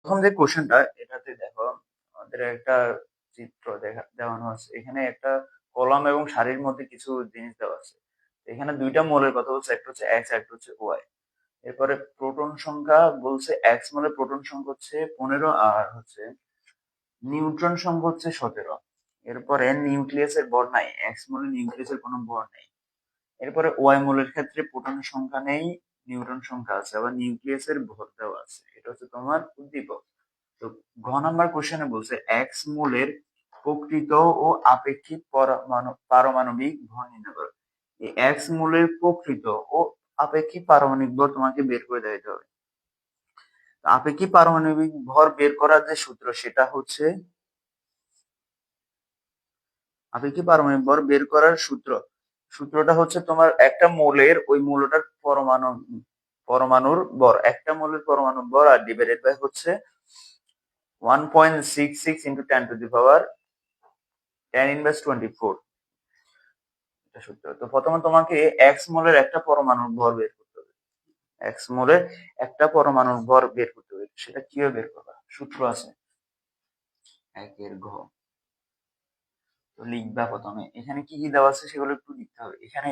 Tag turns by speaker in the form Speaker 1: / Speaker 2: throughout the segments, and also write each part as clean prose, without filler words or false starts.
Speaker 1: প্রথম যে কোশ্চেনটা এটাতে দেখো আমাদের একটা চিত্র দেওয়ানো আছে। এখানে একটা কলাম এবং সারির মধ্যে কিছু জিনিস দেওয়া আছে। এখানে দুইটা মৌলের কথা বলছে, একটা হচ্ছে এক্স, একটা হচ্ছে ওয়াই। এরপরে প্রোটন সংখ্যা বলছে, এক্স মৌলের প্রোটন সংখ্যা হচ্ছে 15 আর হচ্ছে নিউট্রন সংখ্যা হচ্ছে 17। এরপরে নিউক্লিয়াসের ভর নাই, এক্স মৌলের নিউক্লিয়াসের কোনো ভর নেই। এরপরে ওয়াই মৌলের ক্ষেত্রে প্রোটনের সংখ্যা নেই, নিউট্রন সংখ্যা আছে, আবার নিউক্লিয়াসের ভর দেওয়া আছে। এটা হচ্ছে তোমার উদ্দীপক। তো ঘ নাম্বার কোশ্চেনে বলছে এক্স মৌলের প্রকৃত ও আপেক্ষিক পারমাণবিক ভর নির্ণয় করো। এই এক্স মৌলের প্রকৃত ও আপেক্ষিক পারমাণবিক ভর তোমাকে বের করে দিতে হবে। আপেক্ষিক পারমাণবিক ভর বের করার যে সূত্র সেটা হচ্ছে, আপেক্ষিক পারমাণবিক ভর বের করার সূত্রটা হচ্ছে তোমার একটা মৌলের ওই মৌলটার পরমাণুর ভর, একটা মৌলের পরমাণুর ভর আর ডিভাইডেড বাই হচ্ছে 1.66 into 10 to the power 10 inverse 24। এটা সূত্র। তো প্রথমে তোমাকে এক্স মোলের একটা পরমাণুর ভর বের করতে হবে। এক্স মোলের একটা পরমাণুর ভর বের করতে হবে। সেটা কিভাবে বের করবা? সূত্র আছে একের ঘ। তো লিখবা প্রথমে। এখানে কি কি দেওয়া আছে সেগুলো একটু লিখতে হবে। এখানে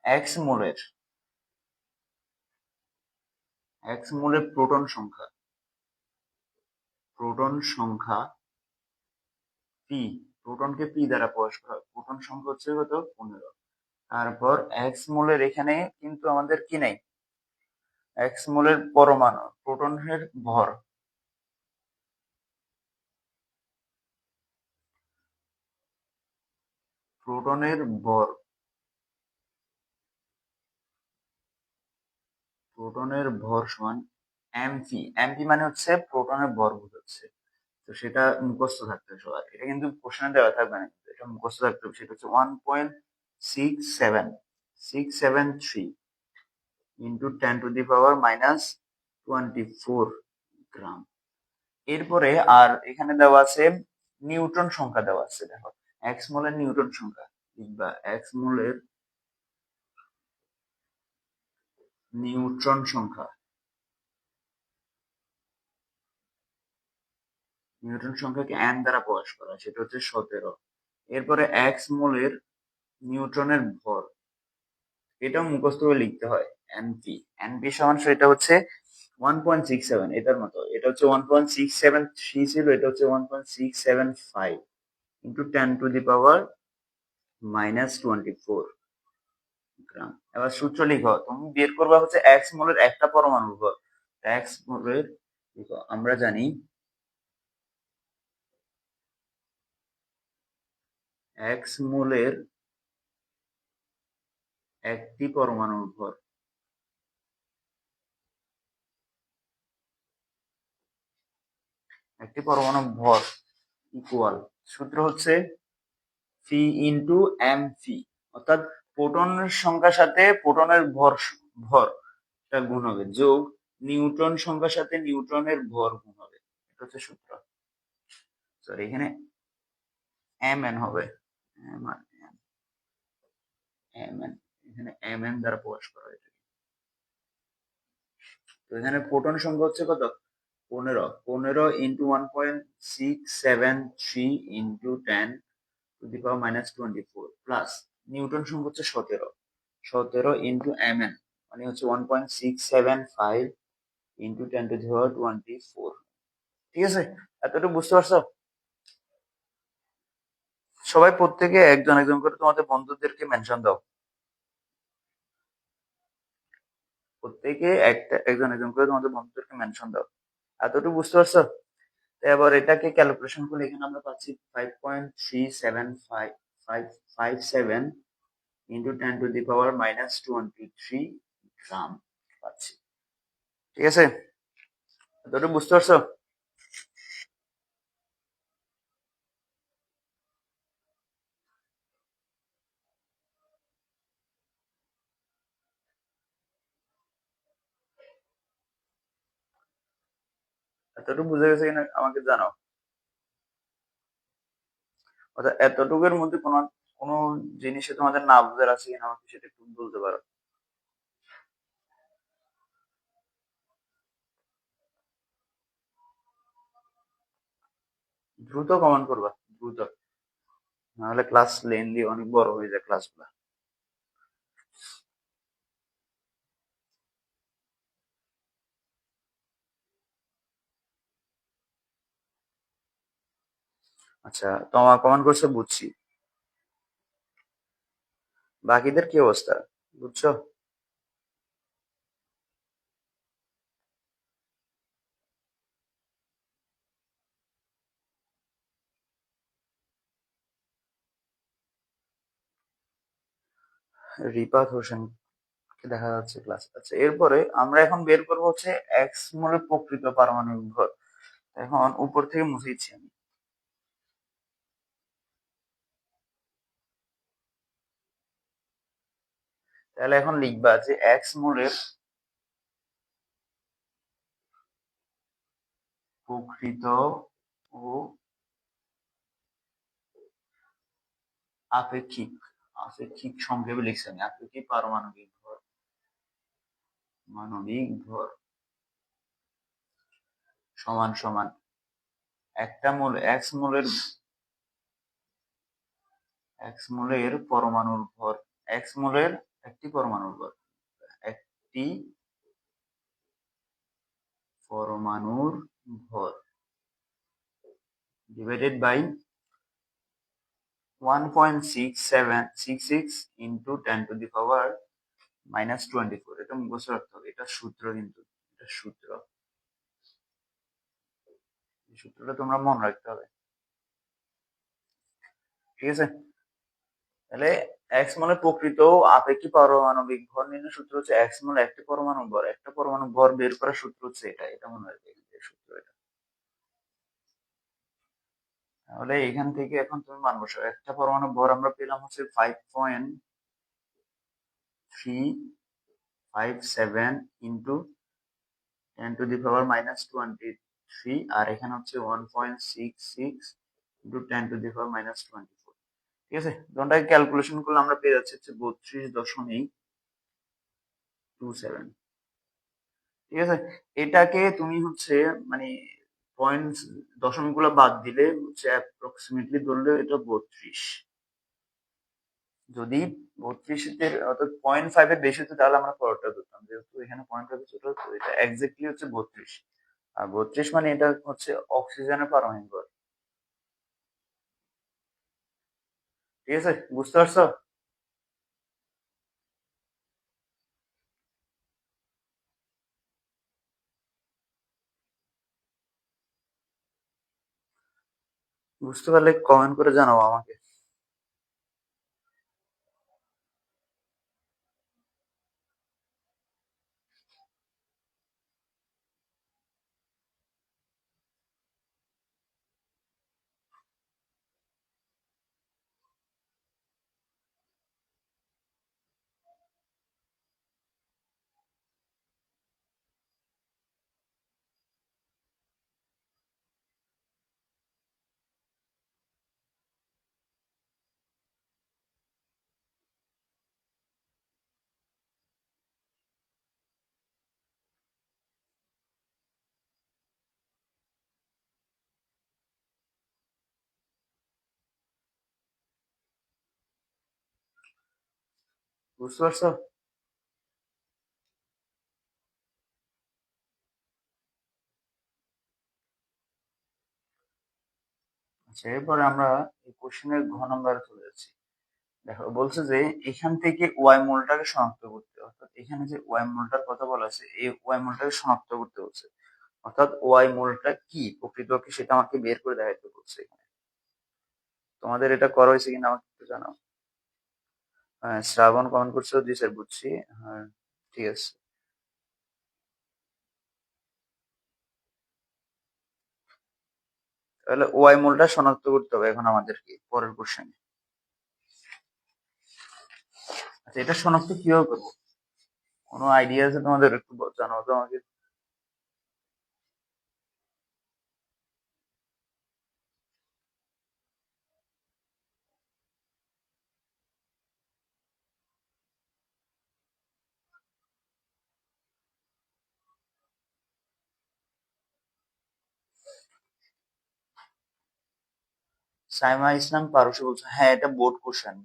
Speaker 1: এক্স মোলের প্রোটন সংখ্যা পি, প্রোটনকে পি দ্বারা প্রকাশ করা হয়। প্রোটন সংখ্যা হচ্ছে কত? 15। তারপর এক্স মোলের এখানে কিন্তু আমাদের কি নাই, এক্স মোলের পরমাণু প্রোটনের ভর, প্রোটনের ভর সমান এমপি। এমপি মানে হচ্ছে প্রোটনের ভর বোঝাচ্ছে। তো সেটা মুখস্থ থাকতে হবে সবার। এটা কিন্তু কোশ্চেনে দেওয়া থাকবে না, এটা মুখস্থ থাকতে হবে। সেটা হচ্ছে 1.67673 into 10 to the power minus 24 গ্রাম। এরপরে আর এখানে দেওয়া আছে নিউটন সংখ্যা দেওয়া আছে। দেখো এক্স মোলের নিউটন সংখ্যা লিখবা, এক্স মোলের নিউট্রন সংখ্যা, নিউটন সংখ্যাকে n দ্বারা প্রকাশ করা, সেটা হচ্ছে 17। এরপরে এক্স মোলের নিউট্রনের ভর, এটাও মুখস্থ করে লিখতে হয়, এনপি। এনপি সমান এটা হচ্ছে 1.67, এটার মতো। এটা হচ্ছে 1.673 ছিল, এটা হচ্ছে 1.675 into 10 to the power minus 24 গ্রাম। এবার সূত্র লিখো, তুমি বের করবা হচ্ছে এক্স মোলের একটা পরমাণুর ভর। এক্স মোলের লিখো, আমরা জানি এক্স মোলের একটি পরমাণুর ভর, একটি পরমাণুর ভর ইকুয়াল, সূত্র হচ্ছে ফি ইন্টু এম ফি, অর্থাৎ প্রোটনের সংখ্যার সাথে প্রোটনের ভর গুণ হবে, যোগ নিউট্রন সংখ্যার সাথে নিউট্রনের ভর গুণ হবে। এটা হচ্ছে সূত্র। সরি, এখানে এম এন হবে, এম এন, এখানে এম এন দ্বারা প্রকাশ করা হয়। তো এখানে প্রোটন সংখ্যা হচ্ছে কত? 15। 15 into 1.673 into 10 to the power minus 24 plus Newton সংখ্যা হচ্ছে 17। 17 ইন্টু এম এন মানে হচ্ছে 1.675 ইন্টু 10 টু দি পাওয়ার 24। ঠিক আছে, এতটুকু বুঝতে পারছো? সবাই প্রত্যেকে একজন একজন করে তোমাদের বন্ধুদেরকে মেনশন দাও। প্রত্যেকে একজন একজন করে তোমাদের বন্ধুদেরকে মেনশন দাও। এতটুকু বুঝতে পারছো? এবার এটাকে ক্যালকুলেশন করলে এখানে আমরা পাচ্ছি 5.3757 into 10 to the power minus 23 গ্রাম পাচ্ছি। ঠিক আছে, এতটুকু বুঝতে পারছো? এতটুকু বুঝে গেছে কিনা আমাকে জানাও। অর্থাৎ এতটুকুর মধ্যে কোনো কোনো জিনিসে তোমাদের না বুঝার আছে কিনা আমাকে সেটা একটু বলতে পারো। দ্রুত কমেন্ট করবা, দ্রুত, নাহলে ক্লাস লেন্দি অনেক বড় হয়ে যায় ক্লাসগুলো। আচ্ছা, তোমার কমেন্ট করছে বুঝছি, বাকিদের কি অবস্থা বুঝছো? রিপাত হোসেন দেখা যাচ্ছে ক্লাস। আচ্ছা, এরপরে আমরা এখন বের করবো হচ্ছে এক্স মোলের প্রকৃত পারমাণবিক ভর। এখন উপর থেকে মুছে দিচ্ছি আমি। তাহলে এখন লিখবা যে এক্স মোলের প্রকৃত ও আপেক্ষিক, আপেক্ষিক সংক্ষেপে লিখছি আমি, আপেক্ষিক পারমাণবিক ভর, মানবিক ভর সমান সমান একটা মোল এক্স মোলের পরমাণুর ভর, এক্স মোলের একটি পরমাণুর ভর, একটি পরমাণুর ভর ডিভাইডেড বাই 1.6766 ইন্টু 10⁻⁻²৪। এটা মুখস্থ রাখতে হবে, এটা সূত্র, কিন্তু এটা সূত্র, এই সূত্রটা তোমরা মনে রাখতে হবে, ঠিক আছে? তাহলে এক্স মানে প্রকৃত আপেক্ষিক পারমাণবিক ভর নির্ণয় সূত্র হচ্ছে এক্স মানে একটি পরমাণু ভর, একটা পরমাণু ভর বের করার সূত্র হচ্ছে এটা, এটা মনে রাখবে, এই সূত্র এটা। তাহলে এখান থেকে এখন তুমি মান বসাও, একটা পরমাণু ভর আমরা পেলাম হচ্ছে 5.357 ইন্টু 10⁻⁻23, আর এখানে হচ্ছে 1.66 ইন্টু 10⁻⁻24। ঠিক আছে, দুটাকে ক্যালকুলেশন করলে আমরা পেয়ে যাচ্ছি হচ্ছে 32.27। ঠিক আছে, এটাকে তুমি হচ্ছে মানে পয়েন্ট দশমিক গুলো বাদ দিলে হচ্ছে অ্যাপ্রক্সিমেটলি ধরলে এটা 32। যদি 32 এর অর্থাৎ 0.5 এর বেশি হতো তাহলে আমরা পরেরটা ধরতাম, যেহেতু এখানে 0.5 ছোট, তো এটা এক্স্যাক্টলি হচ্ছে 32। আর 32 মানে এটা হচ্ছে অক্সিজেনের পারমাণবিক ভর। ঠিক আছে, বুঝতে পারছো? বুঝতে পারলে কমেন্ট করে জানাও আমাকে। বুঝতে পারছো? আচ্ছা, এরপরে আমরা এই কোশ্চেনের ঘ নম্বরে চলে যাচ্ছি। দেখো বলছে যে এখান থেকে ওয়াই মূলটাকে শনাক্ত করতে, অর্থাৎ এখানে যে ওয়াই মূলটার কথা বলা আছে এই ওয়াই মূলটাকে শনাক্ত করতে বলছে, অর্থাৎ ওয়াই মূলটা কি প্রকৃত কি সেটা আমাকে বের করে দেখাইতে বলছে এখানে। তোমাদের এটা করা হয়েছে কিনা আমাকে একটু জানাও। হ্যাঁ, শ্রাবণ কমেন্ট করছো, জি স্যার বুঝছি। হ্যাঁ, ঠিক আছে। তাহলে ওয়াই মূলটা শনাক্ত করতে হবে এখন আমাদেরকে পরের কোশ্চেনে। আচ্ছা, এটা শনাক্ত কিভাবে করবো, কোনো আইডিয়া আছে তোমাদের? একটু জানাও তো আমাকে। সাইমা ইসলাম পারসী বলছে, হ্যাঁ এটা বোর্ড কোশ্চেন।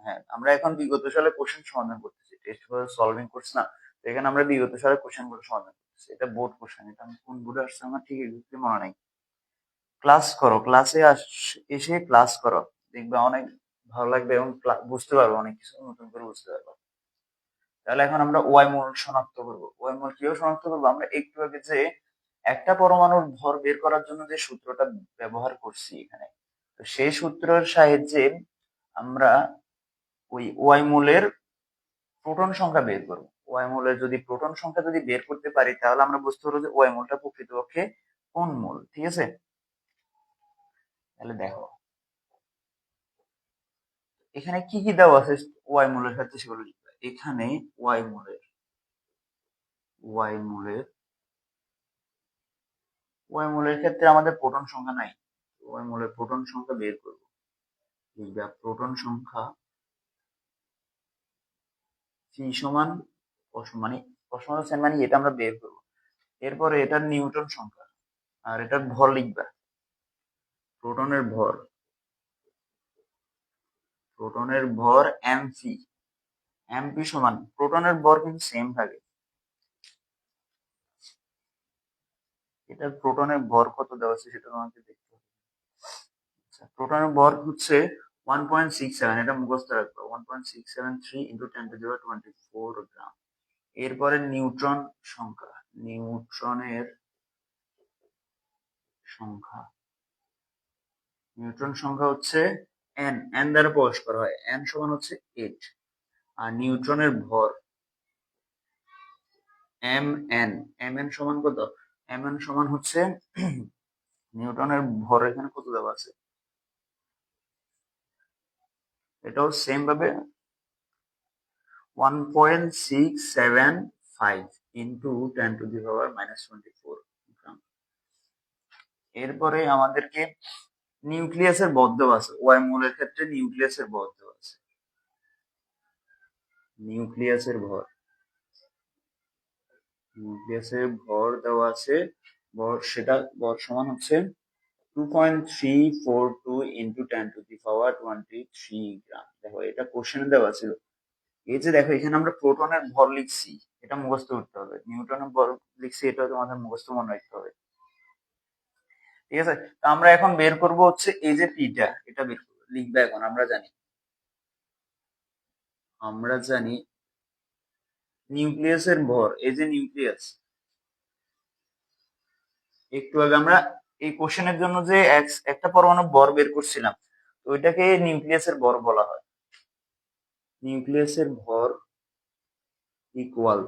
Speaker 1: হ্যাঁ, আমরা এখন বিগত সালে কোশ্চেন সমাধান করতেছি, টেস্ট সলভিং কোর্স না, তো এখানে আমরা বিগত সালে কোশ্চেন গুলো সমাধান করতেছি। এটা বোর্ড কোশ্চেন, এটা আমি কোন বোর্ডে আসছে আমার ঠিক এক্সাক্টলি মনে নাই। ক্লাস করো, এসে ক্লাস করো, দেখবে অনেক ভালো লাগবে এবং বুঝতে পারবো, অনেক কিছু নতুন করে বুঝতে পারবো। তাহলে এখন আমরা ওয়াই মূল শনাক্ত করবো। ওয়াই মূল কিভাবে শনাক্ত করবো? আমরা একটু আগে যে একটা পরমাণুর ভর বের করার জন্য যে সূত্রটা ব্যবহার করছি এখানে, তো সেই সূত্রের সাহায্যে আমরা ওই ওয়াই মূলের প্রোটন সংখ্যা বের করবো। ওয়াই মূলের যদি প্রোটন সংখ্যা যদি বের করতে পারি, তাহলে আমরা বুঝতে পারবো যে ওয়াই মূলটা প্রকৃতপক্ষে কোন মূল। ঠিক আছে, তাহলে দেখো এখানে কি কি দেওয়া আছে ওয়াই মূলের ক্ষেত্রে, সেগুলো লিখবে। এখানে ওয়াই মূলের ওয়াই মূলের ওয়াই মূলের ক্ষেত্রে আমাদের প্রোটন সংখ্যা নাই, ওয়াই মূলের প্রোটন সংখ্যা বের করবো। লিখবে প্রোটন সংখ্যা সি সমান মানে এটা আমরা বের করবো। এরপরে এটার নিউটন সংখ্যা আর এটার ভর লিখবা। প্রোটনের ভর এমপি, সমান প্রোটনের ভর কিন্তু সেম থাকে। এটার প্রোটনের ভর কত দেওয়া আছে সেটা তোমাকে দেখতে হবে। আচ্ছা, প্রোটনের ভর হচ্ছে 1.67, এটা মুখস্থ রাখবো, 1.673 ইন্টু 10⁻24 গ্রাম। এরপরে নিউট্রন সংখ্যা, নিউট্রনের সংখ্যা নিউট্রন সংখ্যা হচ্ছে এন দ্বারা প্রকাশ করা হয়, এন সমান হচ্ছে 8। আর নিউট্রনের ভর এম এন সমান কত? এম এন সমান হচ্ছে নিউটনের ভর এখানে কত দেওয়া আছে, এটাও সেম ভাবে 1.675 ইন্টু 10⁻⁻24 গ্রাম। এরপরে আমাদেরকে নিউক্লিয়াসের ভর দেওয়া আছে, ওয়াই মূলের ক্ষেত্রে নিউক্লিয়াসের ভর দেওয়া আছে। নিউক্লিয়াসের ভর দেওয়া আছে, ভর সমান হচ্ছে 2.342 ইন্টু 10⁻23 গ্রাম। দেখো এটা কোশ্চেনে দেওয়া ছিল। এই যে দেখো এখানে আমরা প্রোটনের ভর লিখছি, এটা মুখস্থ করতে হবে। নিউটনের ভর লিখছি, এটা তোমাদের মুখস্থ মনে রাখতে হবে। ঠিক আছে, তো আমরা এখন বের করব হচ্ছে এই যে পিটা, এটা বের করবো। লিখবে এখন আমরা জানি নিউক্লিয়াসের ভর, এই যে নিউক্লিয়াস, একটু আগে আমরা এই কোশ্চেনের জন্য যে একটা পরমাণু ভর বের করছিলাম, তো ওইটাকে নিউক্লিয়াসের ভর বলা হয়। নিউক্লিয়াসের ভর equal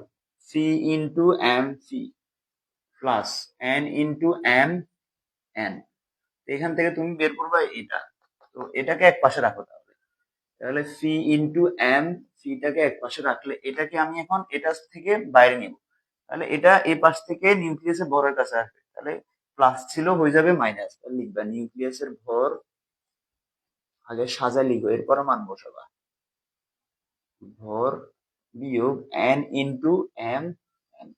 Speaker 1: C into M C plus N into M N. এখান থেকে তুমি বের করবে এটা, তো এটাকে এক পাশে রাখো। তাহলে সি ইন্টু এম, সিটাকে এক পাশে রাখলে এটাকে আমি এখন এটা থেকে বাইরে নিব, তাহলে এটা এই পাশ থেকে নিউক্লিয়াসের ভরের কাছে আসবে, তাহলে প্লাস ছিল হয়ে যাবে মাইনাস। তাহলে লিখবা নিউক্লিয়াসের ভর, আগে সাজা লিখো এরপরে মান বসাবা, ভর বিয়োগ এন ইন্টু এম এন।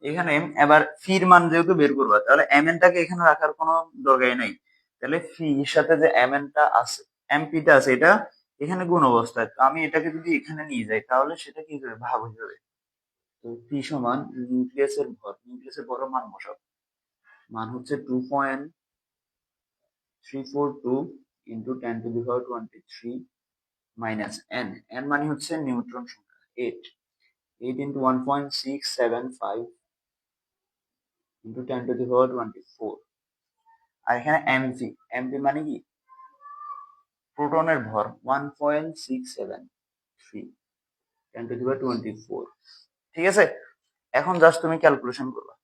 Speaker 1: এখানে এবার ফির মান যেহেতু বের করবা, তাহলে এম এনটাকে এখানে রাখার কোনো দরকারই নাই। তাহলে ফির সাথে যে এম এনটা আছে, এমপিটা আছে, এটা এখানে গুণ অবস্থায়, তো আমি এটাকে যদি এখানে নিয়ে যাই তাহলে সেটা কি হবে, ভাগ হয়ে যাবে। তো পি সমান নিউক্লিয়াসের ভর মান বসাবো। মান হচ্ছে 2.342 ইন্টু 10⁻23 মাইনাস এন, মানে হচ্ছে নিউট্রন সংখ্যা 8 ইন্টু 1.675 ইন্টু 10⁻24। আর এখানে এমপি মানে কি, প্রোটনের ভর 1.673 10⁻24। ঠিক আছে, এখন জাস্ট তুমি ক্যালকুলেশন করবা।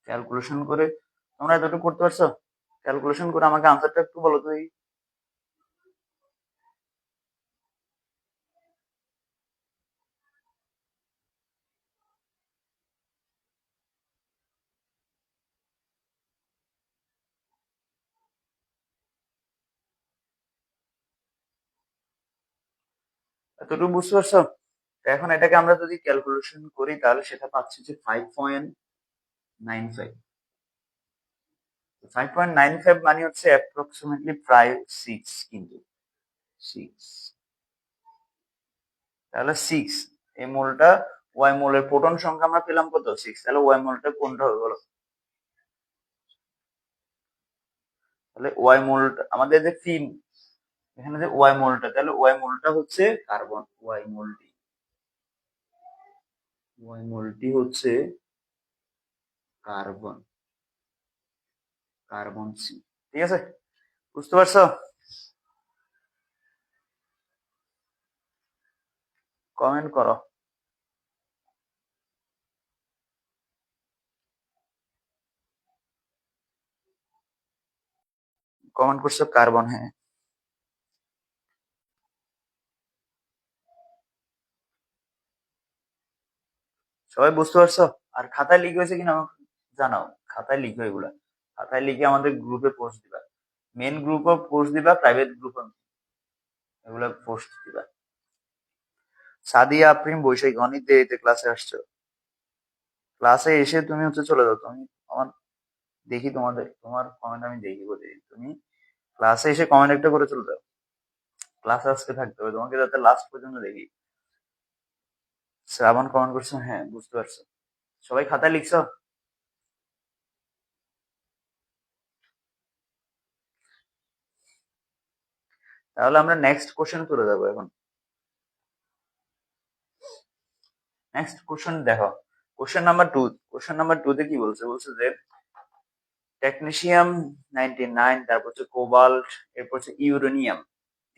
Speaker 1: ক্যালকুলেশন করে তোমরা এতটুকু করতে পারছো? ক্যালকুলেশন করে আমাকে আনসারটা একটু বলো তো। এতটুকু বুঝতে পারছো? তো এখন এটাকে আমরা যদি ক্যালকুলেশন করি তাহলে সেটা পাচ্ছি যে 5.95। 5.95 মানে হচ্ছে অ্যাপ্রক্সিমেটলি প্রায় 6, কিন্তু 6, তাহলে 6 এই মোলটা ওয়াই মোলের প্রোটন সংখ্যা আমরা পেলাম কত? 6। তাহলে ওয়াই মোলটা কোনটা হবে বলো? তাহলে ওয়াই মোলটা আমাদের যে ফিম এখানে যে ওয়াই মোলটা, তাহলে ওয়াই মোলটা হচ্ছে কার্বন। ওয়াই মোলটি হচ্ছে কার্বন, কার্বন সি। ঠিক আছে, বুঝতে পারছো? কমেন্ট করো। কমেন্ট করছো কার্বন, হ্যাঁ। সবাই বুঝতে পারছো? আর খাতায় লিখে হয়েছে কিনা আমাকে জানাও। খাতায় লিখো এগুলা, খাতায় লিখে আমাদের গ্রুপে পোস্ট দিবা। মেন গ্রুপে পোস্ট দিবা, প্রাইভেট গ্রুপে এগুলা পোস্ট দিবা। সাদিয়া আফরিন বৈশাখী গণিত দিতে ক্লাসে আসছো? ক্লাসে এসে তুমি হচ্ছে চলে যাও। তুমি আমার দেখি তোমার কমেন্ট আমি দেখি বলি। তুমি ক্লাসে এসে কমেন্ট একটা করে চলে যাও। ক্লাসে আজকে থাকতে হবে তোমাকে, যাতে লাস্ট পর্যন্ত দেখি। শ্রাবণ কমেন্ট করছো, হ্যাঁ বুঝতে পারছো। সবাই খাতায় লিখছো? তাহলে আমরা নেক্সট কোশ্চেন করে যাবো এখন। নেক্সট কোশ্চেন দেখো, কোশ্চেন নাম্বার 2। কোশ্চেন নাম্বার 2 তে কি বলছে? বলছে যে টেকনিশিয়াম 99, তারপর হচ্ছে কোবাল্ট, এরপর হচ্ছে ইউরেনিয়াম,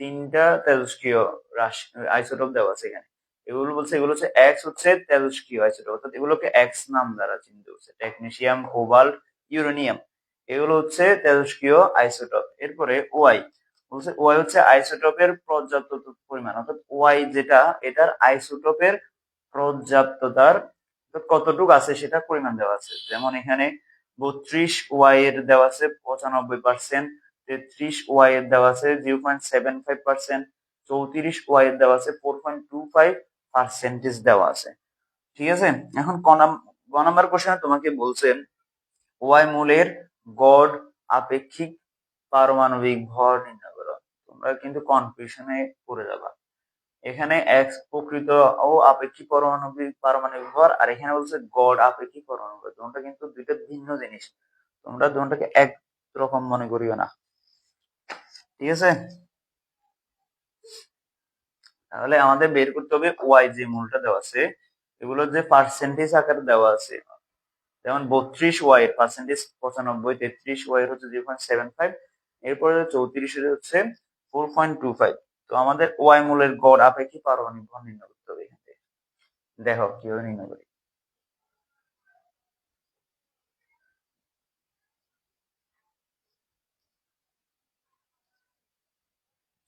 Speaker 1: তিনটা তেজস্ক্রিয় রাশি আইসোটোপ দেওয়া আছে এখানে। এগুলো বলছে এগুলো হচ্ছে এক্স হচ্ছে তেজস্ক্রিয় আইসোটোপ, অর্থাৎ এগুলোকে এক্স নাম দ্বারা চিহ্নিত হচ্ছে। টেকনিশিয়াম, কোবাল্ট, ইউরেনিয়াম এগুলো হচ্ছে তেজস্ক্রিয় আইসোটোপ। এরপরে ওয়াই বলছে, ওয়াই হচ্ছে আইসোটোপের পর্যাপ্ত পরিমাণ, অর্থাৎ ওয়াই যেটা এটার আইসোটোপের পর্যাপ্ততার কতটুকু আছে সেটা পরিমাণ দেওয়া আছে। যেমন এখানে 32 ওয়াই এর দেওয়া আছে 95%, 33 ওয়াই এর দেওয়া আছে 0.75%, 34 ওয়াই এর দেওয়া আছে 4.25% দেওয়া আছে। ঠিক আছে, এখন গ নাম্বার কোশ্চেনে তোমাকে বলছেন ওয়াই মূলের গড় আপেক্ষিক পারমাণবিক ভর নির্ণয় করো। তোমরা কিন্তু কনফিউশনে পড়ে যাবা। এখানে এক্স প্রকৃত ও আপেক্ষিক পারমাণবিক ভর, আর এখানে বলছে গড় আপেক্ষিক পারমাণবিক ভর। তোমরা কিন্তু দুইটা ভিন্ন জিনিস, তোমরা দুটাকে এক রকম মনে করিও না। ঠিক আছে, তাহলে আমাদের বের করতে হবে ওয়াই যে মূলটা দেওয়া আছে এগুলো যে পার্সেন্টেজ আকারে দেওয়া আছে। যেমন 32 ওয়াই এর পার্সেন্টেজ 95, 33 ওয়াই এর হচ্ছে 0.75, এরপরে 34 এর হচ্ছে 4.25। তো আমাদের ওয়াই মূলের গড় আপেক্ষিক পারমাণবিক ভর নির্ণয় করতে হবে। এখান থেকে দেখো কিভাবে নির্ণয় করি।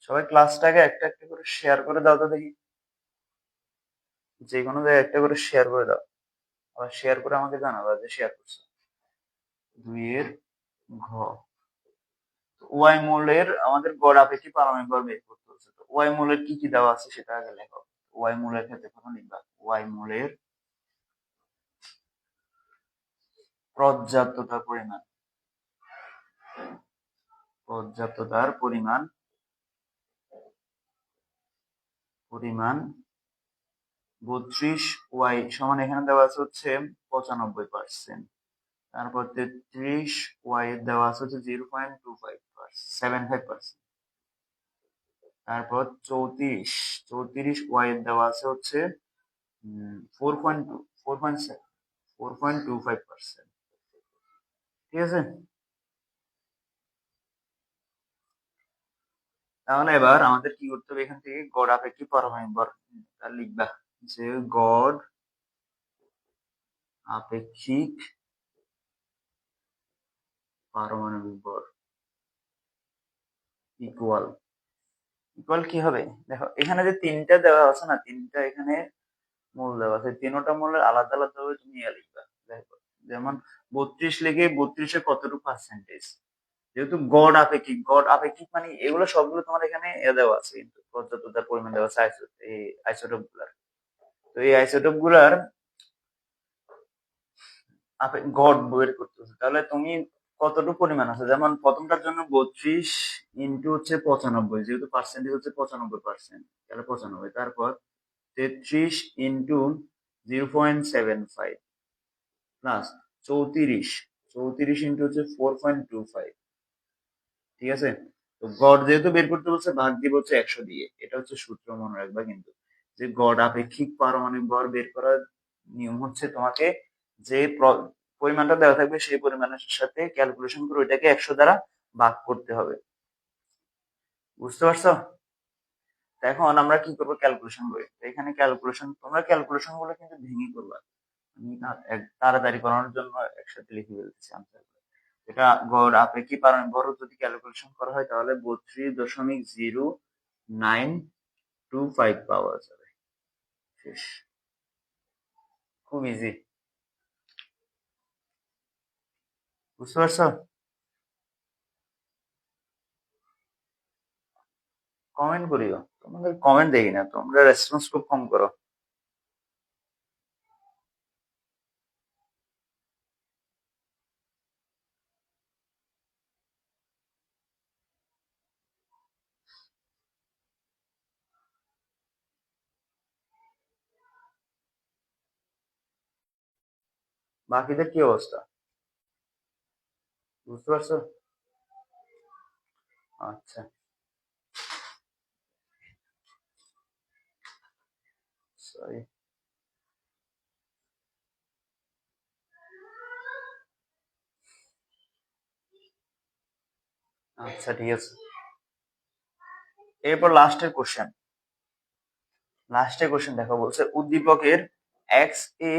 Speaker 1: সবাই ক্লাসটাকে একটা একটা করে শেয়ার করে দাও তো দেখি। যে কোনো জায়গায় একটা করে শেয়ার করে দাও, আবার শেয়ার করে আমাকে জানাবা যে শেয়ার করছো। 2 এর ঘ, ওয়াই মূলের আমাদের গড় আপেক্ষিক পারমাণবিক ভর বের করতে হচ্ছে। তো ওয়াই মূলের কি কি দেওয়া আছে সেটা আগে লেখো। ওয়াই মূলের ক্ষেত্রে প্রথম লিখবা ওয়াই মূলের পর্যাপ্ততার পরিমাণ, পর্যাপ্ততার পরিমাণ, পরিমাণ 32 ওয়াই সমান এখানে দেওয়া আছে হচ্ছে 95%, তারপর 33 ওয়াই এর দেওয়া আছে হচ্ছে 0.25%, তারপর 34 ওয়াই এর দেওয়া আছে হচ্ছে 4.25%। ঠিক আছে, তাহলে এবার আমাদের কি করতে হবে? এখান থেকে গড় আপেক্ষিক পারমাণবিক ভর লিখবা, যে গড় আপেক্ষিক পারমাণবিক ভর ইকুয়াল, ইকুয়াল কি হবে? দেখো এখানে যে তিনটা দেওয়া আছে না, তিনটা এখানে মূল দেওয়া আছে, তিনটা মূলের আলাদা আলাদা ভাবে তুমি লিখবা। দেখো যেমন 32 লিখে 32 এর কতটুকু পার্সেন্টেজ, যেহেতু গড় আপেক্ষিক, গড় আপেক্ষিক মানে এগুলো সবগুলো তোমার এখানে দেওয়া আছে, কিন্তু পর্যাপ্ততার পরিমাণ দেওয়া আছে এই আইসোটোপ গুলার। তো এই আইসোটোপ গুলার গড় বের করতে হবে। তাহলে তুমি কতটুকু পরিমাণ আছে, যেমন প্রথমটার জন্য 32 ইন্টু হচ্ছে 95, যেহেতু পার্সেন্টেজ হচ্ছে 95%, তাহলে 95। তারপর 33 ইন্টু 0.75 প্লাস 34 ইন্টু হচ্ছে 4.25। ঠিক আছে, তো গড় যেহেতু বের করতে বলছে, ভাগ দিব হচ্ছে 100 দিয়ে। এটা হচ্ছে সূত্র, মনে রাখবা কিন্তু, যে গড় আপেক্ষিক পারমাণবিক ভর বের করার নিয়ম হচ্ছে তোমাকে যে পরিমাণটা দেওয়া থাকবে সেই পরিমাণের সাথে ক্যালকুলেশন করে ওইটাকে 100 দ্বারা ভাগ করতে হবে। বুঝতে পারছো? এখন আমরা কি করবো, ক্যালকুলেশন বই এখানে ক্যালকুলেশন, তোমরা ক্যালকুলেশন গুলো কিন্তু ভেঙে করবা, আমি না তাড়াতাড়ি করানোর জন্য একসাথে লিখে ফেলতেছি আনসার। এটা গড় আপেক্ষিক পারমাণবিক ভর যদি ক্যালকুলেশন করা হয় তাহলে 32.0925 পাওয়া যাবে। শেষ, খুব ইজি। বুঝতে পারছো? কমেন্ট করিও, তোমাদের কমেন্ট দেখি না, তোমরা রেসপন্স খুব কম করো। বাকিদের কি অবস্থা, বুঝতে পারছো? আচ্ছা, সরি। আচ্ছা ঠিক আছে, এরপর লাস্টের কোশ্চেন দেখো, বলছে উদ্দীপকের এক্স এ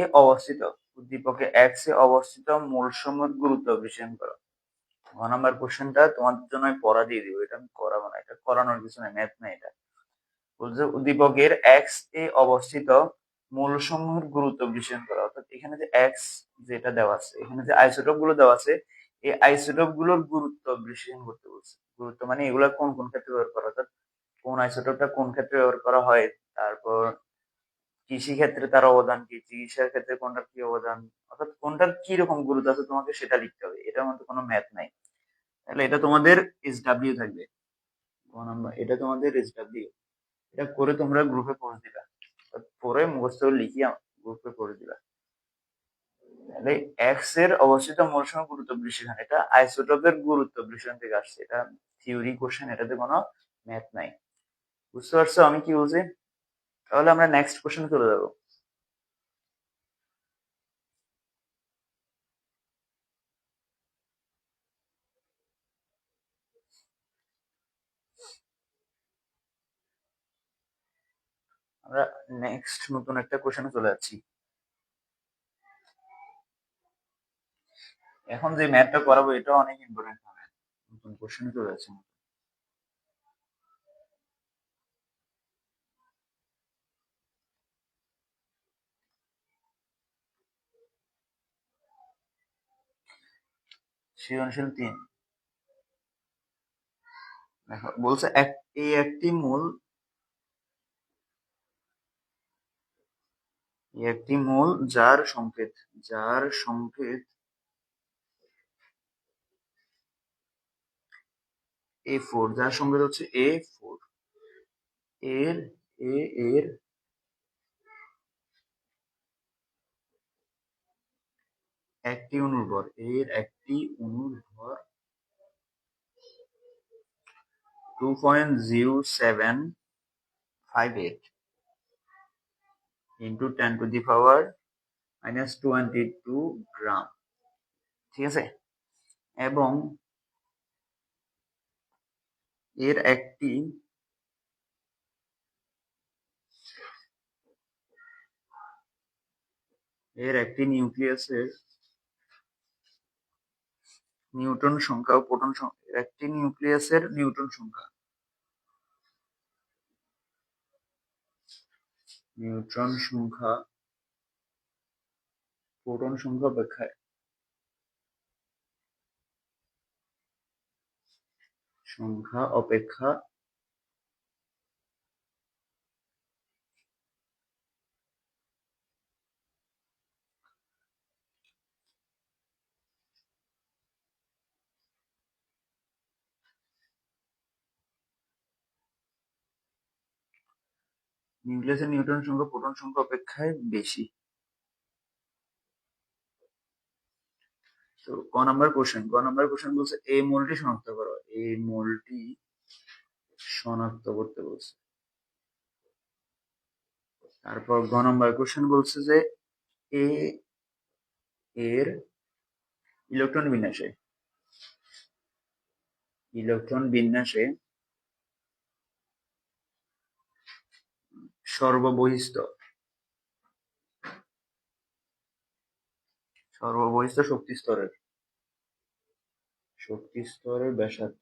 Speaker 1: অবস্থিত, মূলসমূহের গুরুত্ব বিশ্লেষণ করো। 1 নম্বর কোশ্চেনটা তোমাদের জন্য আমি পড়া দিয়ে দিব, এটা আমি করাবো না, এটা করানোর কিছু নাই, ম্যাথ না এটা। বলছে উদ্দীপকের এক্স এ অবস্থিত মূলসমূহের গুরুত্ব বিশ্লেষণ করা। অর্থাৎ এখানে যে এক্স যেটা দেওয়া আছে, এখানে যে আইসোটোপ গুলো দেওয়া আছে, এই আইসোটোপ গুলোর গুরুত্ব বিশ্লেষণ করতে বলছে। গুরুত্ব মানে এগুলা কোন কোন ক্ষেত্রে ব্যবহার করা, অর্থাৎ কোন আইসোটোপটা কোন ক্ষেত্রে ব্যবহার করা হয়, তারপর কৃষি ক্ষেত্রে তার অবদান কি, চিকিৎসার ক্ষেত্রে কোনটার কি অবদান, অর্থাৎ কোনটার কি রকম গুরুত্ব আছে তোমাকে সেটা লিখতে হবে। এটার মধ্যে কোনো ম্যাথ নাই, তাহলে এটা তোমাদের SW থাকবে। 1 নম্বর, এটা তোমাদের SW। এটা করে তোমরা গ্রুপে পোস্ট দিবা, পরে মুখস্থ লিখিয়ে গ্রুপে করে দিবা। তাহলে এক্স এর অবস্থিত মৌলসমূহের গুরুত্ব বিশ্লেষণ, এটা আইসোটোপের গুরুত্ব বিশ্লেষণ থেকে আসছে, এটা থিওরি কোশ্চেন, এটাতে কোনো ম্যাথ নাই। বুঝতে পারছো আমি কি বলছি? তাহলে আমরা নেক্সট কোশ্চেন চলে যাবো। আমরা নেক্সট নতুন একটা কোশ্চেনে চলে যাচ্ছি। এখন যে ম্যাথটা করাবো এটা অনেক ইম্পর্টেন্ট হবে, নতুন কোশ্চেনে চলে যাচ্ছে। সৃজনশীল 3 দেখো, বলছে একটি মূল যার সংকেত A4, যার সংকেত হচ্ছে A4, এর এ এর একটি অণুর ভর, এর একটি অণুর ভর 2.0758 ইন্টু 10⁻⁻22 গ্রাম। ঠিক আছে, এবং এর একটি নিউক্লিয়াসের নিউটন সংখ্যা ও প্রোটন সংখ্যা, একটি নিউক্লিয়াসের নিউট্রন সংখ্যা প্রোটন সংখ্যা অপেক্ষা নিউক্লিয়াসের নিউট্রন সংখ্যা প্রোটন সংখ্যা অপেক্ষায় বেশি। তো ক নাম্বার কোশ্চেন বলছে এই মোলটি শনাক্ত করো, এই মোলটি শনাক্ত করতে বলছে। তারপর গ নাম্বার কোশ্চেন বলছে যে এ এর ইলেকট্রন বিন্যাসে সর্ববহিস্থ শক্তি স্তরের ব্যাসার্ধ।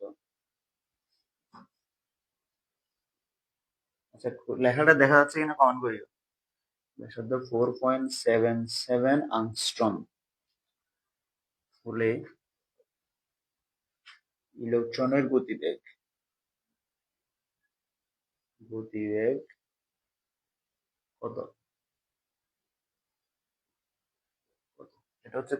Speaker 1: আচ্ছা, লেখাটা দেখা যাচ্ছে কিনা কমেন্ট করিও। ব্যাসার্ধ 4.77 আংস্ট্রম হলে ইলেকট্রনের গতিবেগ কত? এটা হচ্ছে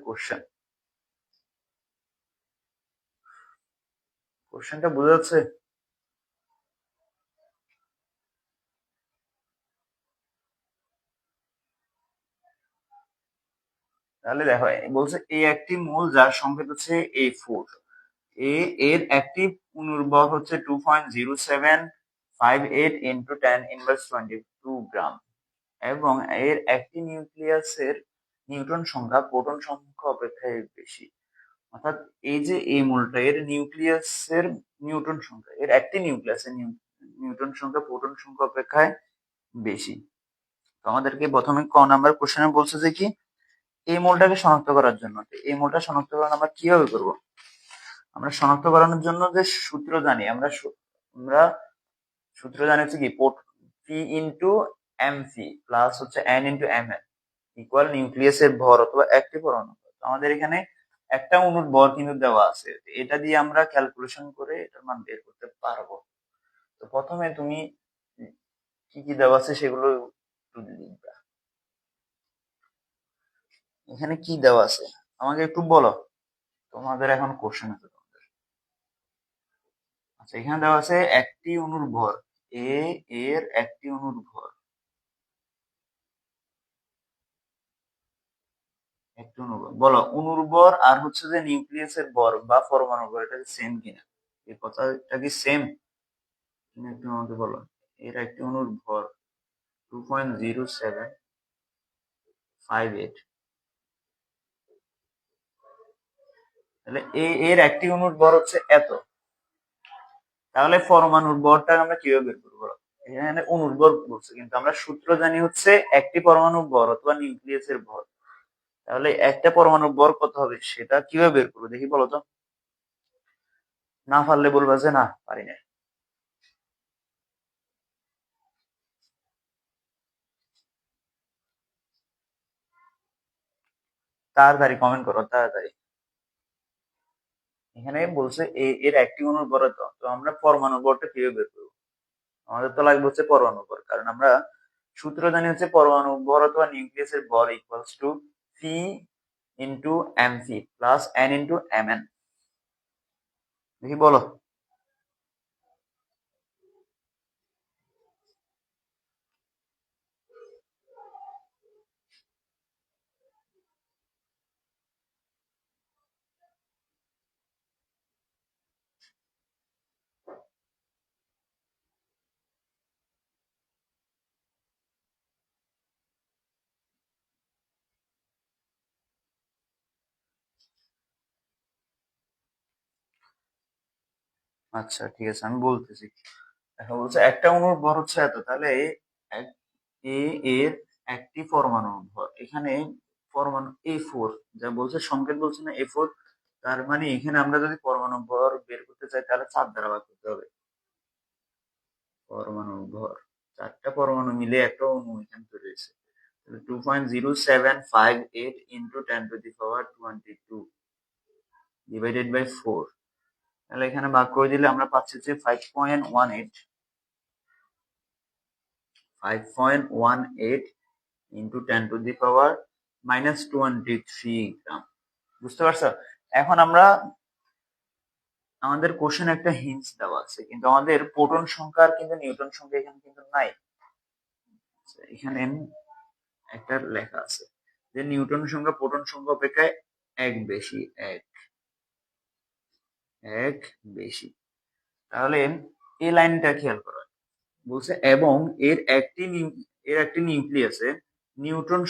Speaker 1: কোশ্চেনটা বোঝা যাচ্ছে? তাহলে দেখো, বলছে এ একটি মূল যার সংকেত হচ্ছে A4। এর অ্যাক্টিভ অণুর ভর হচ্ছে 2.0758 ইন্টু 10⁻22 গ্রাম এবং এর একটি নিউক্লিয়াসের নিউট্রন সংখ্যা প্রোটন সংখ্যা অপেক্ষায় বেশি। অর্থাৎ এই যে এই মূলটা, এর নিউক্লিয়াসের নিউট্রন সংখ্যা, এর একটি নিউক্লিয়াসের নিউট্রন সংখ্যা প্রোটন সংখ্যা অপেক্ষায় বেশি। তো আমাদেরকে প্রথমে ক নাম্বার কোশ্চেনে বলছে যে কি এই মূলটাকে শনাক্ত করার জন্য, এই মূলটা শনাক্তকরণ আমরা কিভাবে করব? আমরা শনাক্ত করানোর জন্য যে সূত্র জানি, আমরা সূত্র জানি হচ্ছে কি P into M C plus হচ্ছে N into M N equal নিউক্লিয়াসের ভর অথবা একটি পরমাণু। আমাদের এখানে একটা অণুর ভর কিন্তু দেওয়া আছে, এটা দিয়ে আমরা ক্যালকুলেশন করে এটার মান বের করতে পারবো। তো প্রথমে তুমি কি কি দেওয়া আছে সেগুলো একটু লিখবা। এখানে কি দেওয়া আছে আমাকে একটু বলো, তোমাদের এখন কোশ্চেন আছে তোমাদের। আচ্ছা, এখানে দেওয়া আছে একটি অণুর ভর, এর একটি অণুর ভর, বলো অণুর ভর আর হচ্ছে যে নিউক্লিয়াসের ভর বা পরমাণু ভর, এটা সেম কিনা? এই কথাটা কি সেম? তুমি একটু আমাকে বলো। এর একটি অণুর ভর 2.0758, তাহলে এর একটি অণুর ভর হচ্ছে এত। তাহলে পরমাণুর ভরটা আমরা কিভাবে বের করবো? এখানে অণুর ভর বলছে, কিন্তু আমরা সূত্র জানি হচ্ছে একটি পরমাণুর ভর অথবা নিউক্লিয়াসের ভর। তাহলে একটা পরমাণুর ভর কত হবে সেটা কিভাবে বের করবো দেখি, বলো তো। না পারলে বলবা যে না পারি না। তাড়াতাড়ি কমেন্ট করো, তাড়াতাড়ি। এখানে বলছে এর একটি অণুর ভর তো আমরা পরমাণু ভরটা কিভাবে বের করবো? আমাদের তো লাগবে হচ্ছে পরমাণু ভর, কারণ আমরা সূত্র জানি হচ্ছে পরমাণু ভর অথবা নিউক্লিয়াসের ভর equals to P into M C plus N into M N. দেখি বলো। আচ্ছা ঠিক আছে, আমি বলতেছি। এখন বলছে একটা অণুর ভর হচ্ছে এত, তাহলে এ এর একটি পরমাণু ভর, এখানে পরমাণু A4 যা বলছে, সংকেত বলছে না A4, তার মানে এখানে আমরা যদি পরমাণু ভর বের করতে চাই তাহলে 4 দ্বারা ভাগ করতে হবে। পরমাণু ভর, 4টা পরমাণু মিলে একটা অণু এখানে তৈরি হয়েছে। 2.0758 ইন্টু 10⁻22 ডিভাইডেড বাই 4, তাহলে এখানে ভাগ করে দিলে আমরা পাচ্ছি যে 5.18 ইন্টু 10⁻−23 গ্রাম। বুঝতে পারছো? এখন আমরা আমাদের কোশ্চেন একটা হিন্টস দেওয়া আছে, কিন্তু আমাদের প্রোটন সংখ্যা আর কিন্তু নিউটন সংখ্যা এখানে কিন্তু নাই। এখানে একটা লেখা আছে যে নিউটন সংখ্যা প্রোটন সংখ্যা অপেক্ষায় এক বেশি, এক বেশি। তাহলে এই লাইনটা খেয়াল করো, বলছে এবং এর একটি নিউক্লিয়াসে নিউটন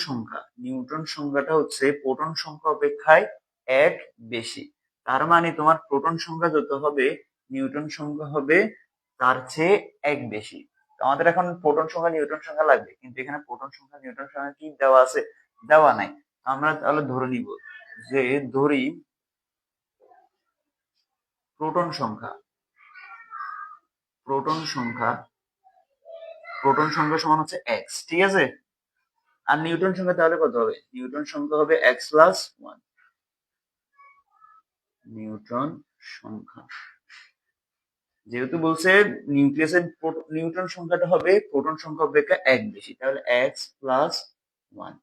Speaker 1: সংখ্যাটা হচ্ছে প্রোটন সংখ্যা অপেক্ষায় এক বেশি। তার মানে তোমার প্রোটন সংখ্যা যত হবে নিউটন সংখ্যা হবে তার চেয়ে এক বেশি। তো আমাদের এখন প্রোটন সংখ্যা নিউটন সংখ্যা লাগবে, কিন্তু এখানে প্রোটন সংখ্যা নিউটন সংখ্যা কি দেওয়া আছে? দেওয়া নাই। আমরা তাহলে ধরে নিব যে ধরি প্রোটন সংখ্যা প্রোটন সংখ্যা প্রোটন সংখ্যা সমান হচ্ছে এক্স, ঠিক আছে? আর নিউটন সংখ্যা তাহলে কত হবে? নিউটন সংখ্যা হবে এক্স প্লাস ওয়ান। নিউটন সংখ্যা যেহেতু বলছে নিউক্লিয়াসের নিউটন সংখ্যাটা হবে প্রোটন সংখ্যা অপেক্ষা এক বেশি, তাহলে এক্স প্লাস ওয়ান।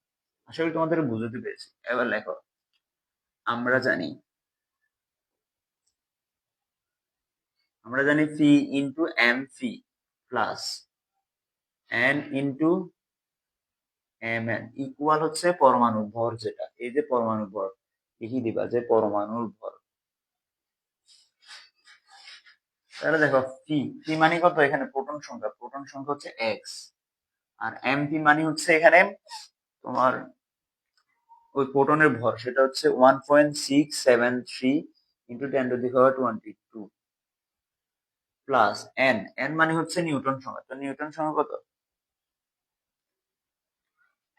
Speaker 1: আশা করি তোমাদের বুঝতে পেরেছি। এবার লেখো, আমরা জানি P into M P plus N into M N equal হচ্ছে পরমাণুর ভর, যেটা এই যে পরমাণুর ভর লিখে দিবা যে পরমাণুর ভর। তাহলে দেখো পি মানে কত? এখানে প্রোটন সংখ্যা হচ্ছে এক্স, আর এম পি মানে হচ্ছে এখানে তোমার ওই প্রোটনের ভর, সেটা হচ্ছে 1.673 ইন্টু 10⁻²2 প্লাস এন মানে হচ্ছে নিউটন সংখ্যা। তো নিউটন সংখ্যা কত?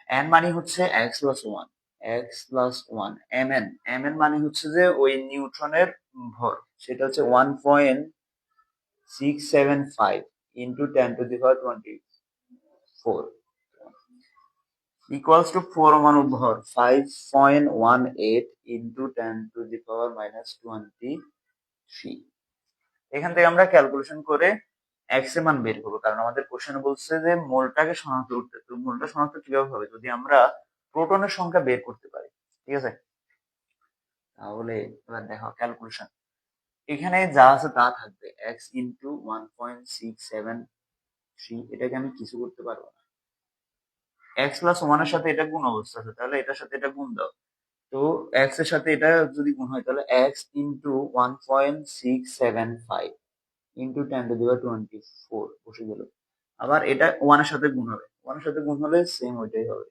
Speaker 1: এন মানে হচ্ছে x+1 এম এন মানে হচ্ছে যে ওই নিউট্রনের ভর, সেটা হচ্ছে 1.675 ইন্টু 10⁻²4 equals to পরমাণু ভর 5.18 ইন্টু 10⁻⁻23। এখান থেকে আমরা ক্যালকুলেশন করে এক্স এর মান বের করবো, কারণ আমাদের কোশ্চেনে বলছে যে মোলটাকে শনাক্ত করতে। তো মোলটা শনাক্ত কিভাবে হবে? যদি আমরা প্রোটনের সংখ্যা বের করতে পারি, ঠিক আছে? তাহলে এবার দেখো ক্যালকুলেশন, এখানে যা আছে তা থাকবে, এক্স ইন্টু 1.673, এটাকে আমি কিছু করতে পারবো না। এক্স প্লাস ওয়ানের সাথে এটা গুণ অবস্থা আছে, তাহলে এটার সাথে এটা গুণ দাও। তো এক্স এর সাথে এটা যদি গুণ হয় তাহলে এক্স ইন্টু 1.675 ইন্টু 10⁻24 বসে গেল। আবার এটা ওয়ানের সাথে গুণ হবে, ওয়ানের সাথে গুণ হলে সেম ওইটাই হবে,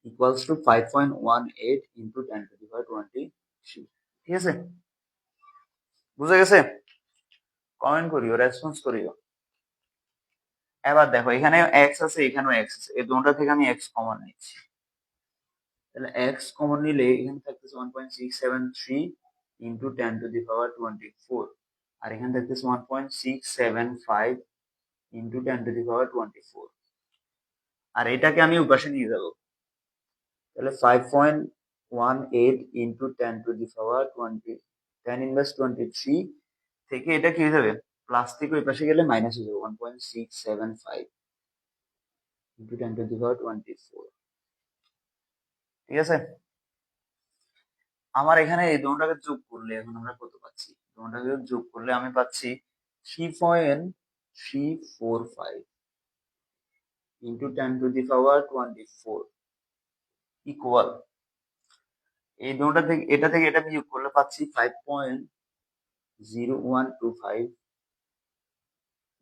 Speaker 1: ইকুয়ালস টু 5.18 ইন্টু 10⁻23। ঠিক আছে, বুঝে গেছে? কমেন্ট করিও, রেসপন্স করিও। এবার দেখো এখানে এক্স আছে, এখানেও এক্স আছে, এই দুটো থেকে আমি এক্স কমন নিচ্ছি। তাহলে এক্স কমন নিলে এখানে থাকতেছে 1.673 ইন্টু 10⁻24, আর এখানে থাকতেছে 1.675 ইন্টু 10⁻24, আর এটাকে আমি উপাশে নিয়ে যাব। তাহলে 5.18 ইন্টু 10⁻23 থেকে এটা কি হয়ে যাবে? প্লাস থেকে ওই পাশে গেলে মাইনাস হয়ে যাবে, 1.675 ইন্টু 10⁻24। ঠিক আছে, আমার এখানে এই দুটোটাকে যোগ করলে এখন আমরা কত পাচ্ছি? দুটোটাকে যোগ করলে আমি পাচ্ছি 3.345 ইন্টু 10⁻24 ইকুয়াল, এই দুটোটা থেকে এটা বিয়োগ করলে পাচ্ছি 5.0125